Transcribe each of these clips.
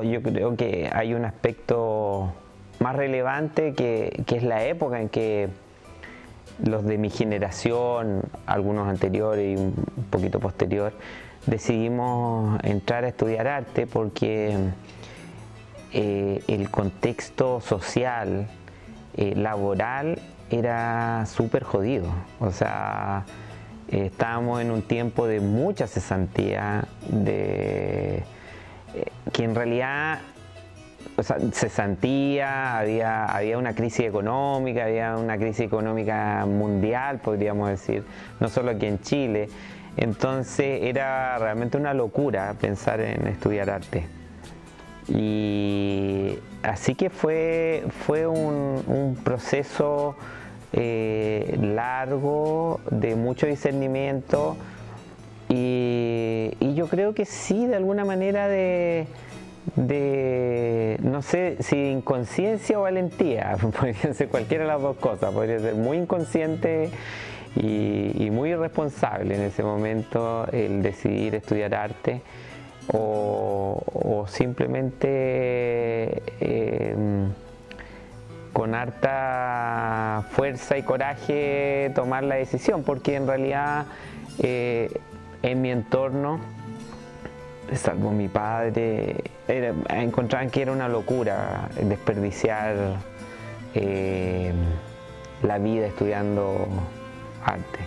todo, yo creo que hay un aspecto más relevante que es la época en que los de mi generación, algunos anteriores y un poquito posterior, decidimos entrar a estudiar arte porque el contexto social, laboral, era súper jodido. O sea, estábamos en un tiempo de mucha cesantía, que en realidad, o sea, cesantía, había una crisis económica mundial, podríamos decir, no solo aquí en Chile. Entonces era realmente una locura pensar en estudiar arte. Y así que fue un proceso largo, de mucho discernimiento, y yo creo que sí, de alguna manera no sé si inconsciencia o valentía, podría ser cualquiera de las dos cosas, podría ser muy inconsciente y muy irresponsable en ese momento el decidir estudiar arte, o simplemente con harta fuerza y coraje tomar la decisión, porque en realidad en mi entorno, salvo mi padre, encontraban que era una locura desperdiciar la vida estudiando arte.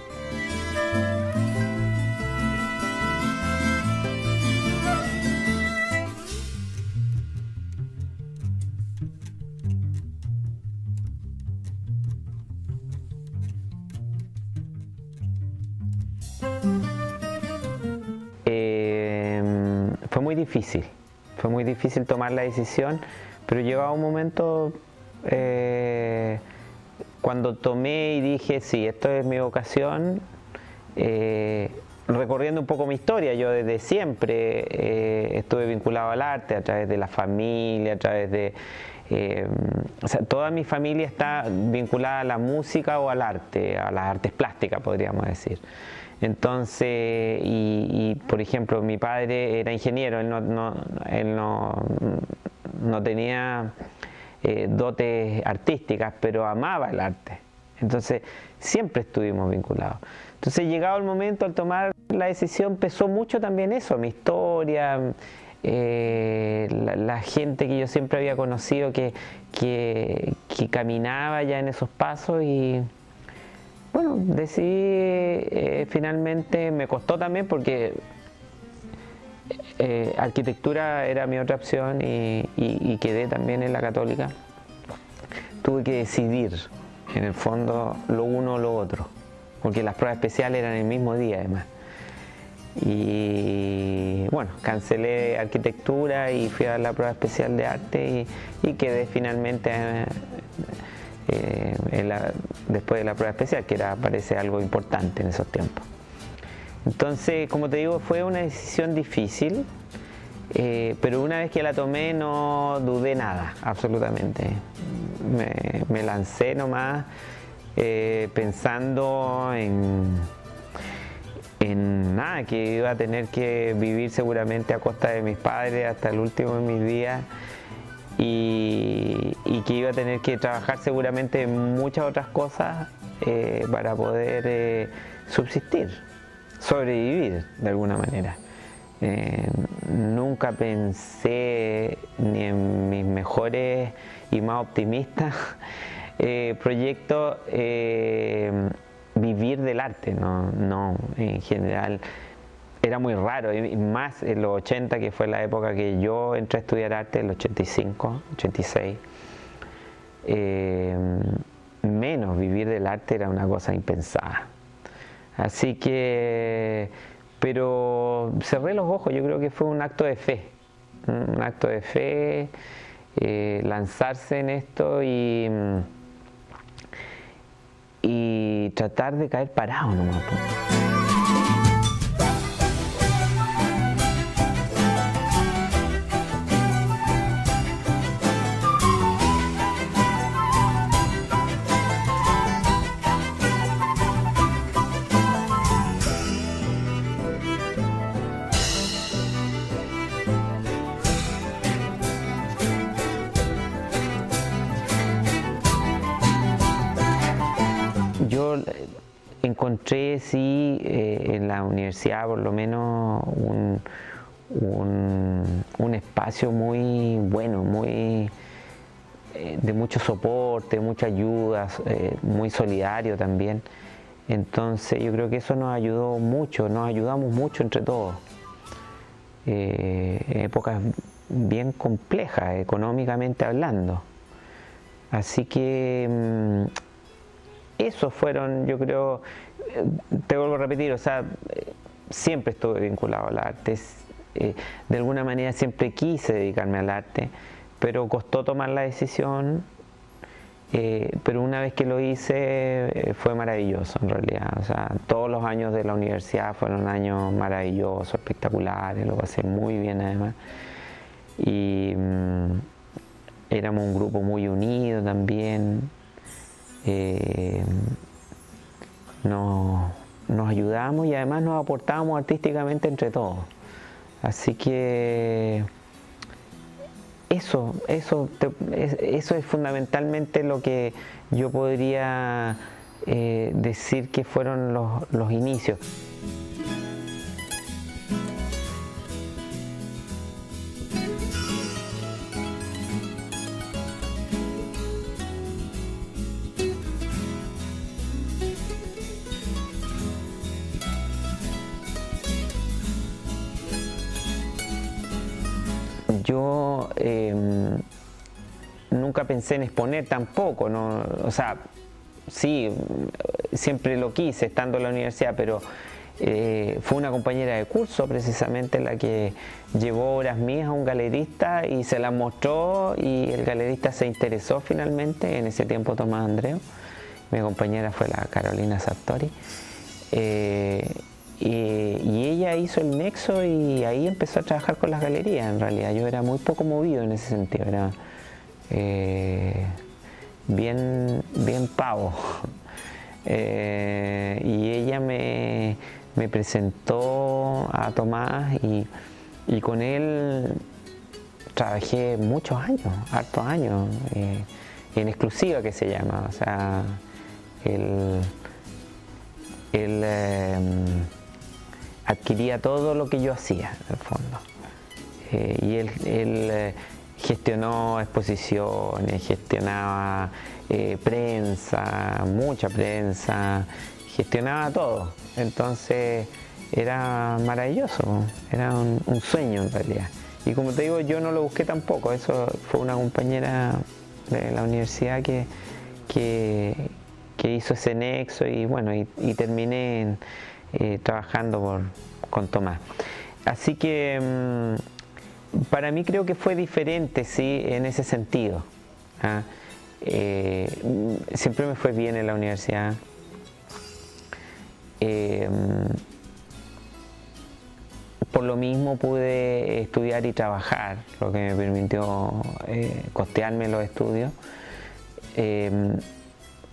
Fue muy difícil tomar la decisión, pero llegaba un momento cuando tomé y dije, sí, esto es mi vocación, recorriendo un poco mi historia. Yo desde siempre estuve vinculado al arte, a través de la familia, a través de... o sea, toda mi familia está vinculada a la música o al arte, a las artes plásticas, podríamos decir. Entonces, y por ejemplo, mi padre era ingeniero, él no tenía dotes artísticas, pero amaba el arte. Entonces, siempre estuvimos vinculados. Entonces, llegado el momento, al tomar la decisión, pesó mucho también eso, mi historia, la gente que yo siempre había conocido que caminaba ya en esos pasos, y bueno, decidí finalmente. Me costó también porque arquitectura era mi otra opción, y quedé también en la Católica. Tuve que decidir, en el fondo, lo uno o lo otro, porque las pruebas especiales eran el mismo día además. Y bueno, cancelé arquitectura y fui a la prueba especial de arte, y quedé finalmente después de la prueba especial, que parece algo importante en esos tiempos. Entonces, como te digo, fue una decisión difícil, pero una vez que la tomé no dudé nada, absolutamente. Me lancé nomás, pensando en nada, que iba a tener que vivir seguramente a costa de mis padres hasta el último de mis días, y que iba a tener que trabajar seguramente en muchas otras cosas para poder subsistir, sobrevivir de alguna manera. Nunca pensé, ni en mis mejores y más optimistas proyectos, vivir del arte. No, en general era muy raro, y más en los 80, que fue la época que yo entré a estudiar arte, el 85, 86. Menos vivir del arte era una cosa impensada. Así que, pero cerré los ojos. Yo creo que fue un acto de fe, lanzarse en esto y tratar de caer parado nomás. encontré sí en la universidad por lo menos un espacio muy bueno, muy de mucho soporte, mucha ayuda, muy solidario también. Entonces yo creo que eso nos ayudó mucho, nos ayudamos mucho entre todos. Épocas bien complejas económicamente hablando. Así que esos fueron, yo creo, te vuelvo a repetir, o sea, siempre estuve vinculado al arte, de alguna manera siempre quise dedicarme al arte, pero costó tomar la decisión, pero una vez que lo hice fue maravilloso en realidad, o sea, todos los años de la universidad fueron años maravillosos, espectaculares, lo pasé muy bien además, y éramos un grupo muy unido también. Nos ayudamos y además nos aportábamos artísticamente entre todos. Así que eso es fundamentalmente lo que yo podría decir que fueron los inicios. Yo nunca pensé en exponer tampoco, ¿no? O sea, sí, siempre lo quise estando en la universidad, pero fue una compañera de curso precisamente la que llevó obras mías a un galerista y se las mostró y el galerista se interesó finalmente, en ese tiempo Tomás Andreu, mi compañera fue la Carolina Sartori. Y ella hizo el nexo y ahí empezó a trabajar con las galerías. En realidad yo era muy poco movido en ese sentido, era bien pavo. Y ella me presentó a Tomás y con él trabajé muchos años, hartos años, en exclusiva que se llama. O sea, él adquiría todo lo que yo hacía, en el fondo. Y él gestionó exposiciones, gestionaba prensa, mucha prensa, gestionaba todo. Entonces era maravilloso, era un sueño en realidad. Y como te digo, yo no lo busqué tampoco, eso fue una compañera de la universidad que hizo ese nexo y bueno, y terminé trabajando con Tomás. Así que para mí creo que fue diferente, sí, en ese sentido. Siempre me fue bien en la universidad. Por lo mismo pude estudiar y trabajar, lo que me permitió costearme los estudios.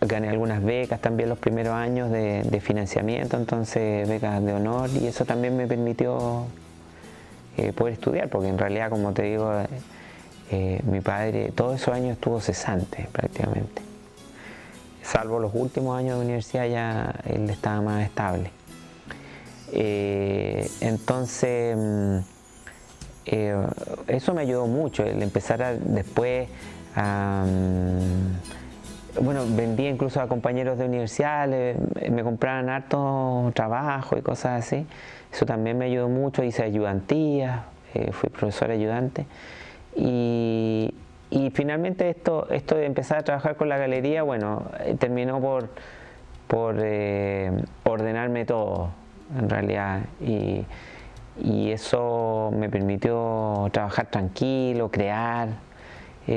Gané algunas becas también los primeros años de financiamiento, entonces becas de honor, y eso también me permitió poder estudiar, porque en realidad, como te digo, mi padre todos esos años estuvo cesante prácticamente, salvo los últimos años de universidad ya él estaba más estable. Entonces eso me ayudó mucho, el empezar después a... bueno, vendía incluso a compañeros de universidad, me compraban harto trabajo y cosas así. Eso también me ayudó mucho, hice ayudantías, fui profesor ayudante. Y finalmente esto de empezar a trabajar con la galería, bueno, terminó por ordenarme todo, en realidad. Y eso me permitió trabajar tranquilo, crear,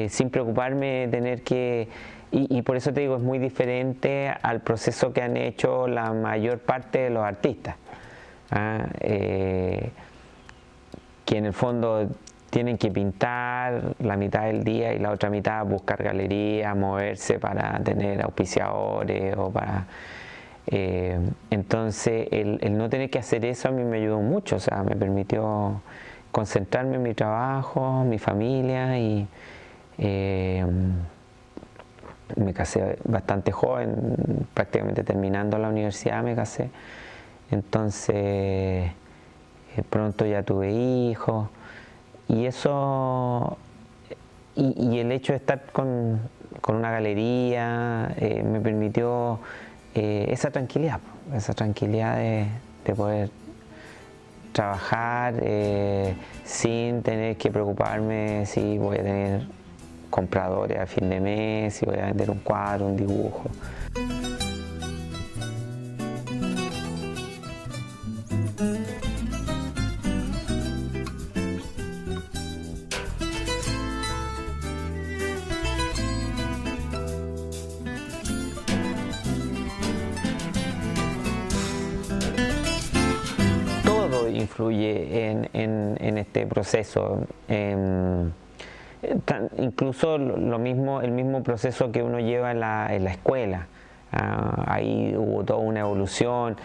sin preocuparme de tener que... Y por eso te digo, es muy diferente al proceso que han hecho la mayor parte de los artistas, que en el fondo tienen que pintar la mitad del día y la otra mitad buscar galerías, moverse para tener auspiciadores o para... entonces el no tener que hacer eso a mí me ayudó mucho, o sea, me permitió concentrarme en mi trabajo, mi familia y Me casé bastante joven, prácticamente terminando la universidad me casé. Entonces, pronto ya tuve hijos. Y eso, y el hecho de estar con una galería me permitió esa tranquilidad de poder trabajar sin tener que preocuparme si voy a tener compradores a fin de mes, si voy a vender un cuadro, un dibujo. Todo influye en este proceso. Incluso el mismo proceso que uno lleva en la escuela. Ahí hubo toda una evolución.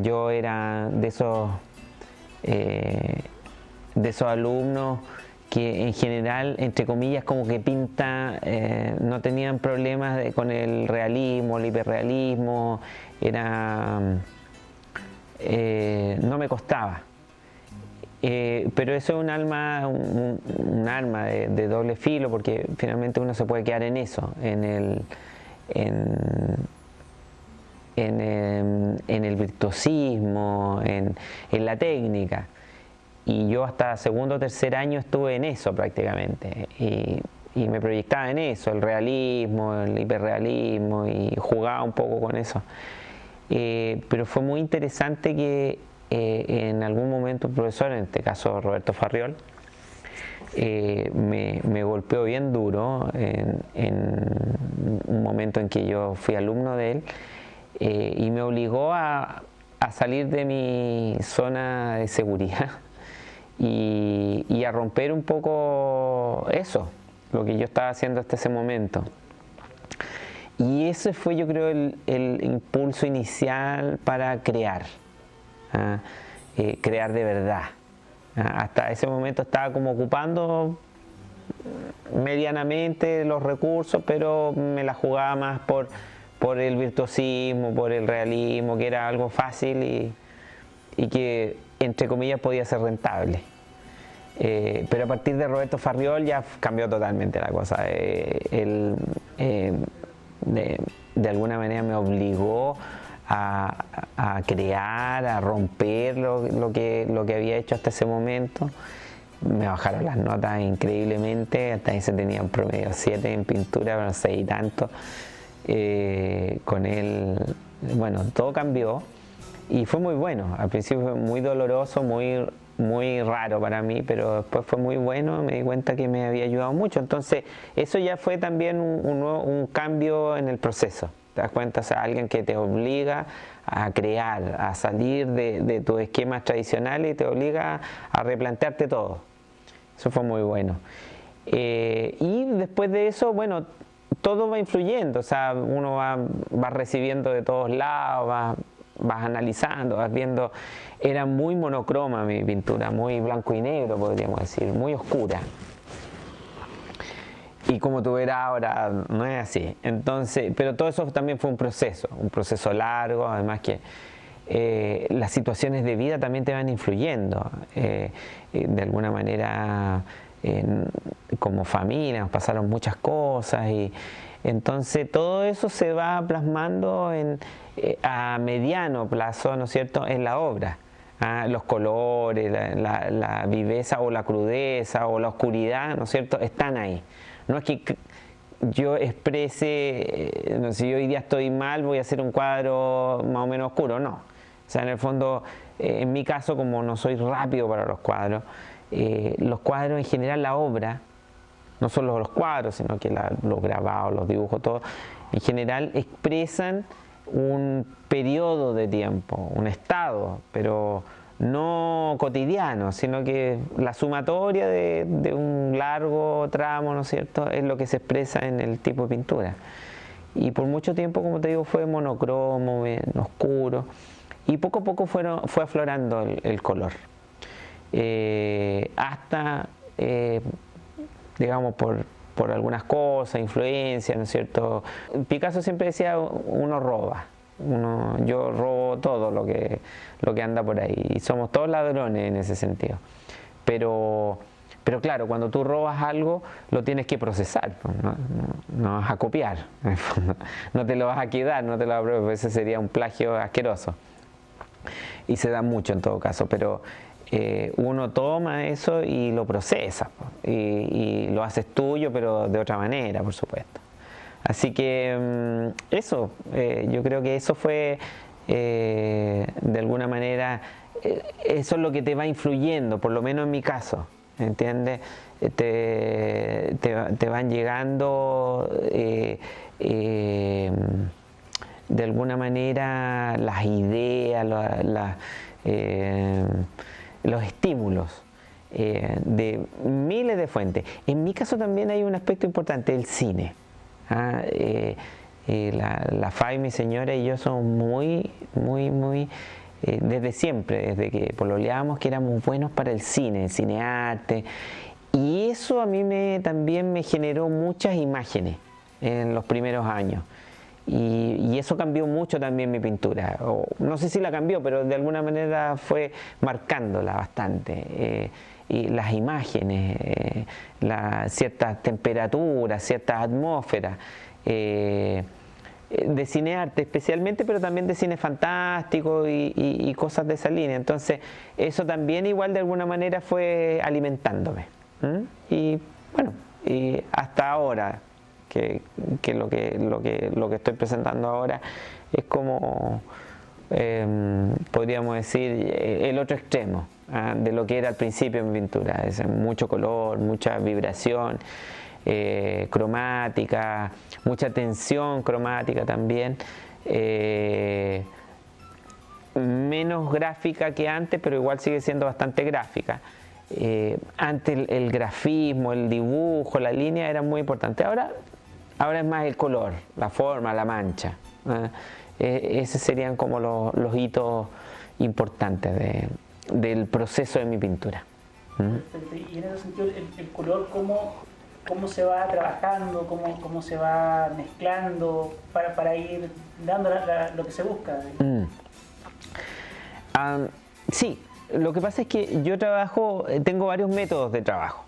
Yo era de esos alumnos que en general, entre comillas, como que no tenían problemas con el realismo, el hiperrealismo, no me costaba. Pero eso es un arma de doble filo, porque finalmente uno se puede quedar en eso, en el virtuosismo, en la técnica. Y yo hasta segundo o tercer año estuve en eso prácticamente. Y me proyectaba en eso, el realismo, el hiperrealismo, y jugaba un poco con eso. Pero fue muy interesante que en algún momento un profesor, en este caso Roberto Farriol, me golpeó bien duro en un momento en que yo fui alumno de él, y me obligó a salir de mi zona de seguridad y a romper un poco eso, lo que yo estaba haciendo hasta ese momento. Y ese fue, yo creo, el impulso inicial para crear. Crear de verdad. Hasta ese momento estaba como ocupando medianamente los recursos, pero me la jugaba más por el virtuosismo, por el realismo, que era algo fácil y que, entre comillas, podía ser rentable. Pero a partir de Roberto Farriol ya cambió totalmente la cosa. Él de alguna manera me obligó a crear, a romper lo que había hecho hasta ese momento. Me bajaron las notas increíblemente, hasta ahí se tenía un promedio 7 en pintura, pero 6 y tanto. Con él, bueno, todo cambió y fue muy bueno. Al principio fue muy doloroso, muy raro para mí, pero después fue muy bueno. Me di cuenta que me había ayudado mucho. Entonces eso ya fue también un cambio en el proceso. ¿Te das cuenta? O sea, alguien que te obliga a crear, a salir de tus esquemas tradicionales y te obliga a replantearte todo. Eso fue muy bueno. Y después de eso, bueno, todo va influyendo. O sea, uno va recibiendo de todos lados, vas analizando, vas viendo. Era muy monocroma mi pintura, muy blanco y negro, podríamos decir, muy oscura. Y como tú verás ahora, no es así. Entonces, pero todo eso también fue un proceso largo, además que las situaciones de vida también te van influyendo. De alguna manera, como familia, nos pasaron muchas cosas y entonces todo eso se va plasmando a mediano plazo, ¿no es cierto?, en la obra. Los colores, la viveza o la crudeza o la oscuridad, ¿no es cierto?, están ahí. No es que yo exprese, no sé, si yo hoy día estoy mal, voy a hacer un cuadro más o menos oscuro, no. O sea, en el fondo, en mi caso, como no soy rápido para los cuadros en general, la obra, no solo los cuadros, sino que los grabados, los dibujos, todo, en general expresan un periodo de tiempo, un estado, pero no cotidiano, sino que la sumatoria de un largo tramo, ¿no es cierto?, es lo que se expresa en el tipo de pintura. Y por mucho tiempo, como te digo, fue monocromo, bien oscuro, y poco a poco fue aflorando el color. Hasta, digamos, por por algunas cosas, influencias, ¿no es cierto? Picasso siempre decía, uno roba. Yo robo todo lo que anda por ahí, y somos todos ladrones en ese sentido. Pero claro, cuando tú robas algo, lo tienes que procesar, no vas a copiar, en el fondo. No te lo vas a quedar, no te lo vas a probar, ese sería un plagio asqueroso. Y se da mucho en todo caso, pero uno toma eso y lo procesa, y lo haces tuyo, pero de otra manera, por supuesto. Así que eso, yo creo que eso fue, de alguna manera, eso es lo que te va influyendo, por lo menos en mi caso, ¿entiendes? Te van llegando de alguna manera las ideas, los estímulos de miles de fuentes. En mi caso también hay un aspecto importante, el cine. La Fabi, mi señora, y yo somos muy, desde siempre, desde que pololeábamos, que éramos buenos para el cinearte, y eso a mí también me generó muchas imágenes en los primeros años, y eso cambió mucho también mi pintura, o no sé si la cambió, pero de alguna manera fue marcándola bastante. Y las imágenes, ciertas temperaturas, ciertas atmósferas, de cinearte especialmente, pero también de cine fantástico y cosas de esa línea. Entonces eso también igual de alguna manera fue alimentándome. Y bueno, y hasta ahora, que lo que estoy presentando ahora es como, podríamos decir, el otro extremo de lo que era al principio en mi pintura. Es mucho color, mucha vibración cromática, mucha tensión cromática también, menos gráfica que antes, pero igual sigue siendo bastante gráfica. Antes el grafismo, el dibujo, la línea eran muy importantes. Ahora es más el color, la forma, la mancha. Esos serían como los hitos importantes del proceso de mi pintura. Perfecto. Y en ese sentido, el color, ¿cómo se va trabajando, cómo se va mezclando para ir dando lo que se busca? Sí, lo que pasa es que yo tengo varios métodos de trabajo.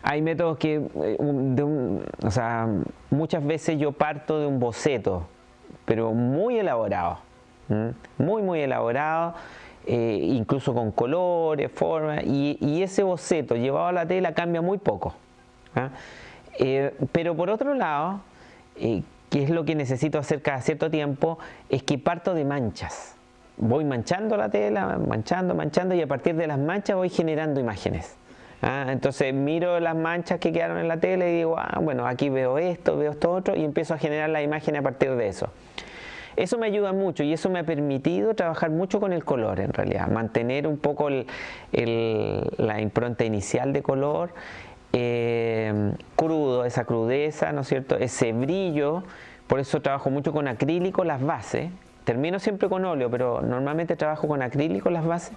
Hay métodos que, o sea, muchas veces yo parto de un boceto, pero muy elaborado, muy elaborado, incluso con colores, formas, y ese boceto llevado a la tela cambia muy poco. Pero por otro lado, que es lo que necesito hacer cada cierto tiempo, es que parto de manchas. Voy manchando la tela, manchando, y a partir de las manchas voy generando imágenes. Entonces miro las manchas que quedaron en la tela y digo, bueno, aquí veo esto otro, y empiezo a generar la imagen a partir de eso. Eso me ayuda mucho, y eso me ha permitido trabajar mucho con el color, en realidad, mantener un poco la impronta inicial de color, crudo, esa crudeza, ¿no es cierto?, ese brillo. Por eso trabajo mucho con acrílico las bases. Termino siempre con óleo, pero normalmente trabajo con acrílico las bases.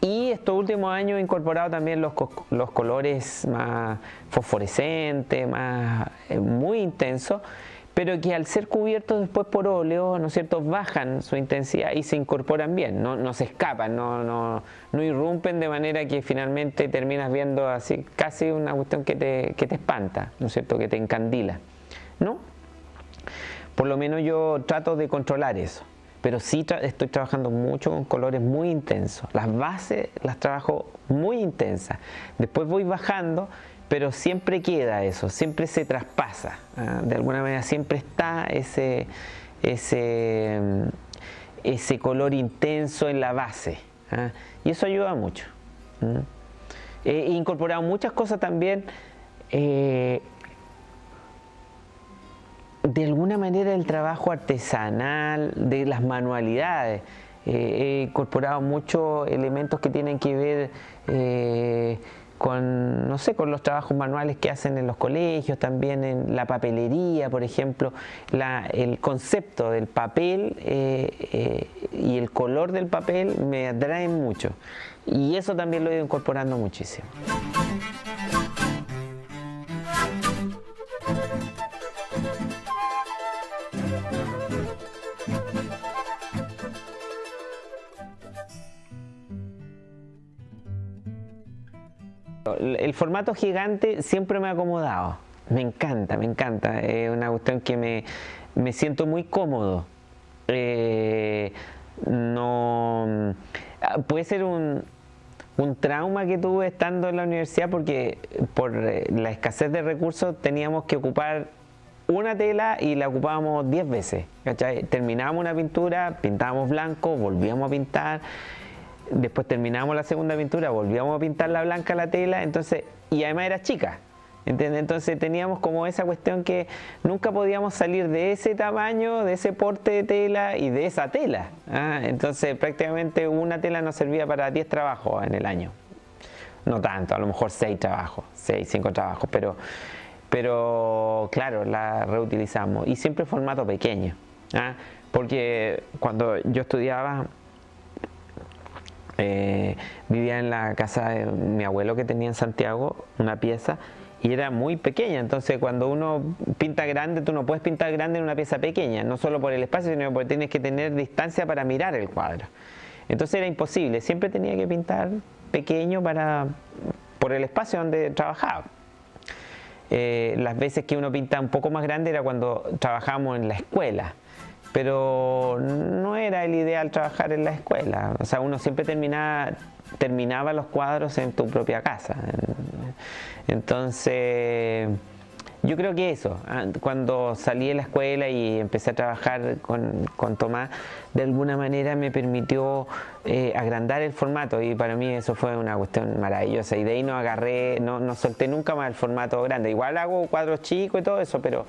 Y estos últimos años he incorporado también los colores más fosforescentes, muy intensos, pero que al ser cubiertos después por óleo, ¿no es cierto?, bajan su intensidad y se incorporan bien, no se escapan, no irrumpen, de manera que finalmente terminas viendo así casi una cuestión que te espanta, ¿no es cierto?, que te encandila, ¿no? Por lo menos yo trato de controlar eso. Pero sí estoy trabajando mucho con colores muy intensos. Las bases las trabajo muy intensas. Después voy bajando, pero siempre queda eso, siempre se traspasa. De alguna manera siempre está ese color intenso en la base. Y eso ayuda mucho. He incorporado muchas cosas también. De alguna manera el trabajo artesanal, de las manualidades. He incorporado muchos elementos que tienen que ver con, no sé, con los trabajos manuales que hacen en los colegios, también en la papelería, por ejemplo. El concepto del papel y el color del papel me atraen mucho. Y eso también lo he ido incorporando muchísimo. el formato gigante siempre me ha acomodado. Me encanta, me encanta. Es una cuestión que me siento muy cómodo. No, puede ser un trauma que tuve estando en la universidad porque por la escasez de recursos teníamos que ocupar una tela y la ocupábamos 10 veces, ¿cachai? Terminábamos una pintura, pintábamos blanco, volvíamos a pintar, después terminábamos la segunda pintura, volvíamos a pintar la blanca la tela, entonces, y además era chica, ¿entiendes? Entonces teníamos como esa cuestión que nunca podíamos salir de ese tamaño, de ese porte de tela y de esa tela, ¿ah? Entonces prácticamente una tela nos servía para 10 trabajos en el año. No tanto, a lo mejor 6 trabajos, 6, 5 trabajos, pero claro, la reutilizamos y siempre en formato pequeño, ¿ah? Porque cuando yo estudiaba, vivía en la casa de mi abuelo que tenía en Santiago, una pieza, y era muy pequeña, entonces cuando uno pinta grande, tú no puedes pintar grande en una pieza pequeña, no solo por el espacio, sino porque tienes que tener distancia para mirar el cuadro. Entonces era imposible, siempre tenía que pintar pequeño por el espacio donde trabajaba. Las veces que uno pinta un poco más grande era cuando trabajábamos en la escuela, pero no era el ideal trabajar en la escuela, o sea, uno siempre terminaba los cuadros en tu propia casa. Entonces yo creo que eso, cuando salí de la escuela y empecé a trabajar con Tomás, de alguna manera me permitió agrandar el formato y para mí eso fue una cuestión maravillosa y de ahí no agarré, no solté nunca más el formato grande. Igual hago cuadros chicos y todo eso, pero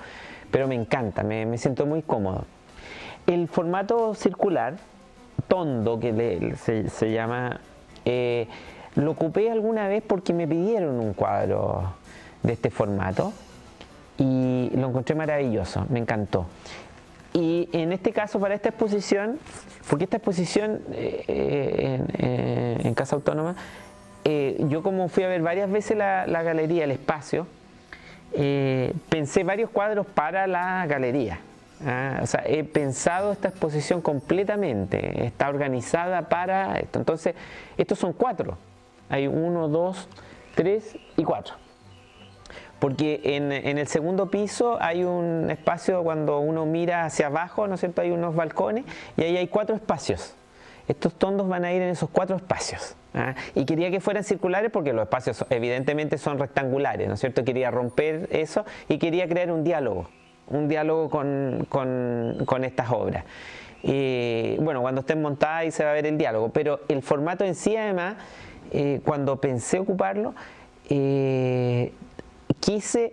me encanta, me siento muy cómodo. El formato circular, tondo que se llama, lo ocupé alguna vez porque me pidieron un cuadro de este formato y lo encontré maravilloso, me encantó. Y en este caso para esta exposición, porque esta exposición en Casa Autónoma, yo como fui a ver varias veces la galería, el espacio, pensé varios cuadros para la galería. O sea, he pensado esta exposición completamente, está organizada para esto. Entonces, estos son 4. Hay 1, 2, 3 y 4. Porque en el segundo piso hay un espacio cuando uno mira hacia abajo, ¿no es cierto? Hay unos balcones y ahí hay 4 espacios. Estos tondos van a ir en esos 4 espacios. Y quería que fueran circulares porque los espacios evidentemente son rectangulares, ¿no es cierto? Quería romper eso y quería crear un diálogo con estas obras. Bueno, cuando estén montadas ahí se va a ver el diálogo, pero el formato en sí además, cuando pensé ocuparlo, quise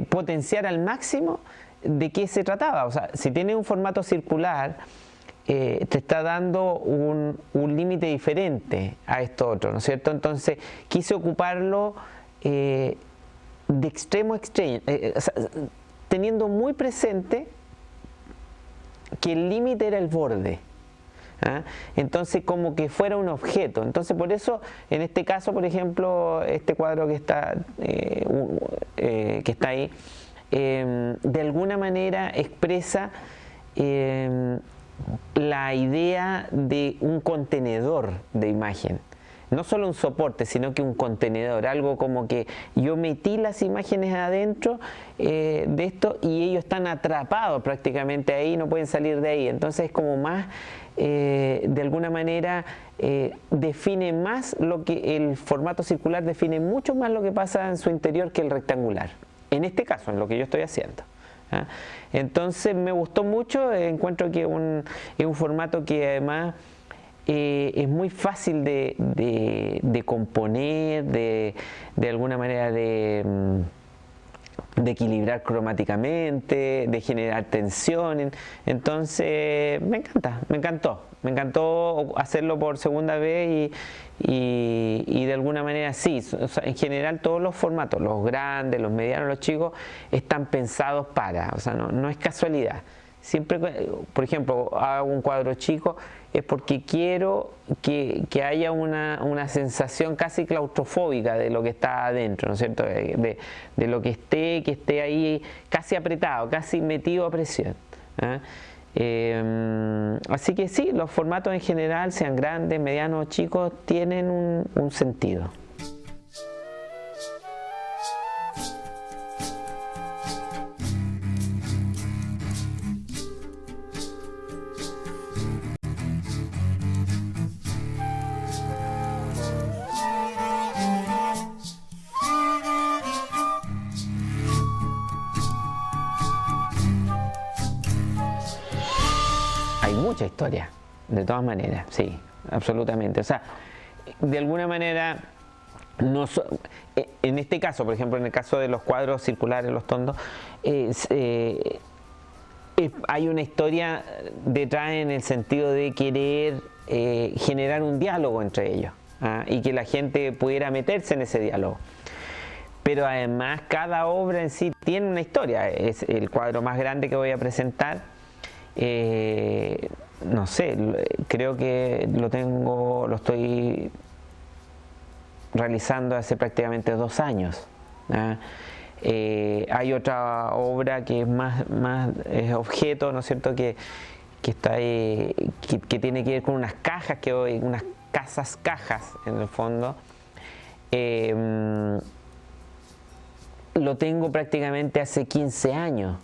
potenciar al máximo de qué se trataba. O sea, si tienes un formato circular, te está dando un límite diferente a esto otro, ¿no es cierto? Entonces quise ocuparlo de extremo a extremo, o sea, teniendo muy presente que el límite era el borde. Entonces como que fuera un objeto. Entonces por eso en este caso, por ejemplo, este cuadro que está ahí, de alguna manera expresa la idea de un contenedor de imagen. No solo un soporte, sino que un contenedor, algo como que yo metí las imágenes adentro de esto y ellos están atrapados prácticamente ahí, no pueden salir de ahí. Entonces es como más, de alguna manera, define más lo que el formato circular define mucho más lo que pasa en su interior que el rectangular. En este caso, en lo que yo estoy haciendo. Entonces me gustó mucho, encuentro que es un formato que además es muy fácil de componer, de alguna manera de equilibrar cromáticamente, de generar tensión. Entonces me encantó hacerlo por segunda vez y de alguna manera sí, o sea, en general todos los formatos, los grandes, los medianos, los chicos, están pensados o sea, no es casualidad. Siempre, por ejemplo, hago un cuadro chico, es porque quiero que haya una sensación casi claustrofóbica de lo que está adentro, ¿no es cierto? De lo que esté ahí casi apretado, casi metido a presión. Así que sí, los formatos en general, sean grandes, medianos o chicos, tienen un sentido. mucha historia, de todas maneras, sí, absolutamente. O sea, de alguna manera, en este caso, por ejemplo, en el caso de los cuadros circulares, los tondos, hay una historia detrás en el sentido de querer generar un diálogo entre ellos, y que la gente pudiera meterse en ese diálogo. Pero además cada obra en sí tiene una historia. Es el cuadro más grande que voy a presentar. No sé, creo que lo estoy realizando hace prácticamente 2 años. Hay otra obra que es más es objeto, ¿no es cierto?, que está ahí, que tiene que ver con unas cajas, unas cajas en el fondo. Lo tengo prácticamente hace 15 años.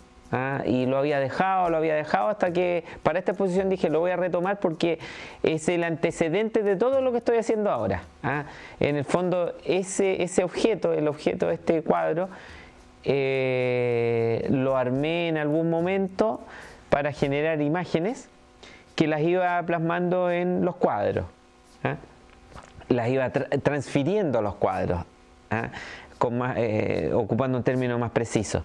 Y lo había dejado hasta que para esta exposición dije lo voy a retomar porque es el antecedente de todo lo que estoy haciendo ahora. En el fondo ese objeto, el objeto de este cuadro, lo armé en algún momento para generar imágenes que las iba plasmando en los cuadros, las iba transfiriendo a los cuadros, ocupando un término más preciso.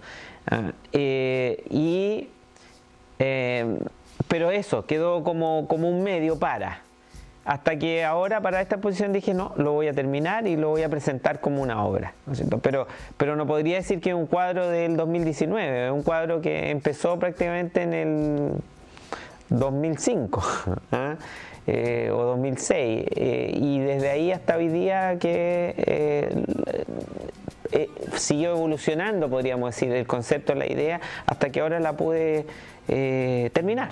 Pero eso quedó como un medio hasta que ahora para esta exposición dije no, lo voy a terminar y lo voy a presentar como una obra, ¿no es cierto? Pero no podría decir que es un cuadro del 2019, es un cuadro que empezó prácticamente en el 2005 o 2006, y desde ahí hasta hoy día que siguió evolucionando, podríamos decir, el concepto, la idea, hasta que ahora la pude terminar.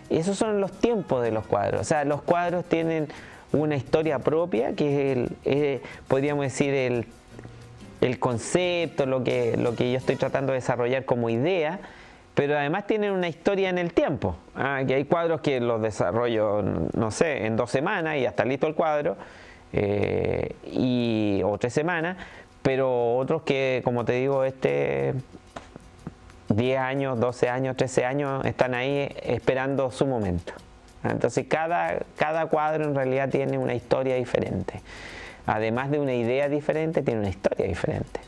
Y esos son los tiempos de los cuadros. O sea, los cuadros tienen una historia propia, que es podríamos decir, el concepto, lo que yo estoy tratando de desarrollar como idea, pero además tienen una historia en el tiempo. Que hay cuadros que los desarrollo, no sé, en 2 semanas y ya está listo el cuadro, o 3 semanas, pero otros que, como te digo, 10 años, 12 años, 13 años están ahí esperando su momento. Entonces cada cuadro en realidad tiene una historia diferente. Además de una idea diferente, tiene una historia diferente.